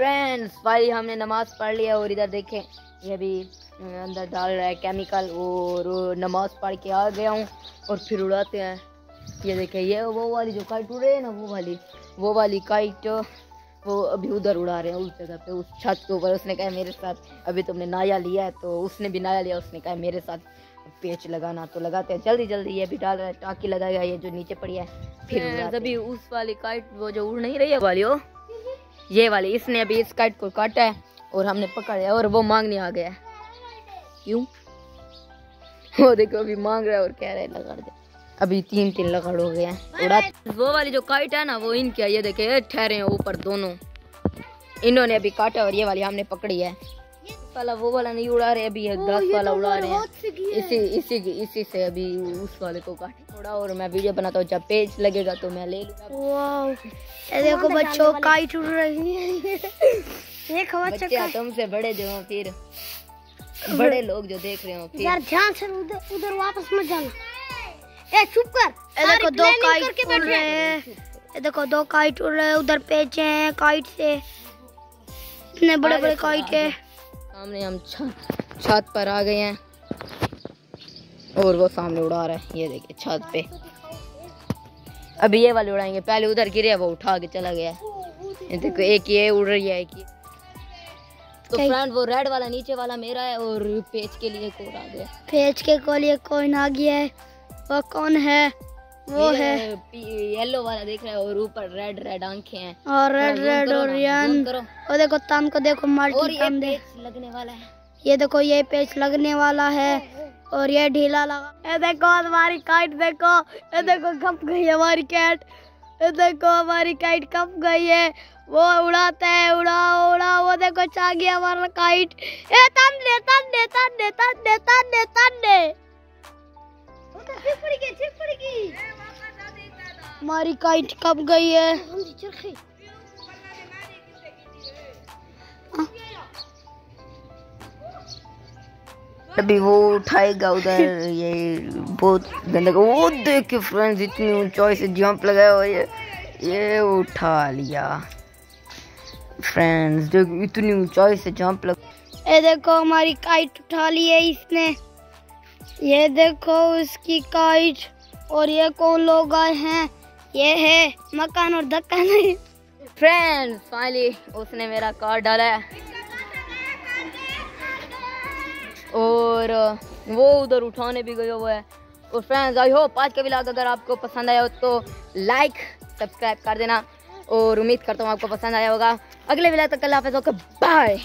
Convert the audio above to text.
Friends भाई हमने नमाज पढ़ लिया और इधर देखें ये भी अंदर डाल रहा है केमिकल और नमाज पढ़ के आ गया हूँ और फिर उड़ाते हैं। ये देखें ये वो वाली जो काइट उड़ रही है ना वो वाली काइट वो अभी उधर उड़ा रहे हैं उस जगह पे उस छत के ऊपर। उसने कहा मेरे साथ अभी तुमने नाया लिया है तो उसने भी नाया लिया। उसने कहा मेरे साथ पेच लगाना तो लगाते हैं जल्दी जल्दी। ये भी डाल रहा है टाँकी लगाएगा ये जो नीचे पड़ी है फिर अभी उस वाली काइट वो जो उड़ नहीं रही है वाली हो ये वाली इसने अभी इस काइट को काटा है और हमने पकड़ा और वो मांगने आ गया है। क्यों वो देखो अभी मांग रहा है और कह रहा है लगा दे। अभी 3 लकड़ हो गए हैं उड़ा। वो वाली जो काइट है ना वो इनकी है। ये देखे ठहरे हैं ऊपर दोनों इन्होंने अभी काटा और ये वाली हमने पकड़ी है। वाला वो वाला नहीं उड़ा रहे अभी घास वाला उड़ा रहे हैं। इसी से अभी उस वाले को काटे थोड़ा और मैं वीडियो बनाता हूँ। जब पेज लगेगा तो मैं ले लूँगा। देखो बच्चों काइट उड़ रही है। देखो बच्चे तुमसे बड़े जो हो फिर बड़े लोग जो देख रहे हो फिर यार ध्यान से उधर वापस मत जाना। ए चुप कर। देखो 2 काइट उड़ रहे हैं। देखो 2 काइट उड़ रहे हैं उधर पेचे हैं काइट से इतने बड़े बड़े काइट है। सामने हम छत पर आ गए हैं और वो सामने उड़ा रहा है। ये देखिए छत पे अभी ये वाले उड़ाएंगे। पहले उधर गिरे वो उठा के चला गया। ये देखो एक ये उड़ रही है एक ये। तो फ्रेंड वो रेड वाला नीचे वाला मेरा है और पेच के लिए कौन आ गया। पेच के लिए कौन आ गया है वो कौन है वो है येलो वाला देख रहा है और ऊपर रेड आंखें हैं और रेड ओरियन। और देखो तम को देखो मल्टी तम लगने वाला है। ये देखो ये पेच लगने वाला है और ये ढीला लगा। ये देखो हमारी काइट देखो। ये देखो कप गई हमारी कैट। ये देखो हमारी काइट कप गई है। वो उड़ाता है उड़ा वो देखो चा गया हमारा काइट। ए तन दे हमारी काइट कब गई है। अभी वो उठाएगा उधर ये बहुत गंदा वो देख फ्रेंड्स इतनी ऊंचाई से जंप लगाया और ये उठा लिया फ्रेंड्स। देखो इतनी ऊंचाई से जंप लगा। ये देखो हमारी काइट उठा ली है इसने। ये देखो उसकी काइट और ये कौन लोग आए हैं। ये है मकान और धक्का नहीं। फ्रेंड्स फाइनली उसने मेरा कार्ड डाला है और वो उधर उठाने भी गया हुआ है। और फ्रेंड्स आई होप आज का व्लॉग अगर आपको पसंद आया हो तो लाइक सब्सक्राइब कर देना और उम्मीद करता हूँ आपको पसंद आया होगा। अगले व्लॉग तक अल्लाह हाफ़िज़। बाय।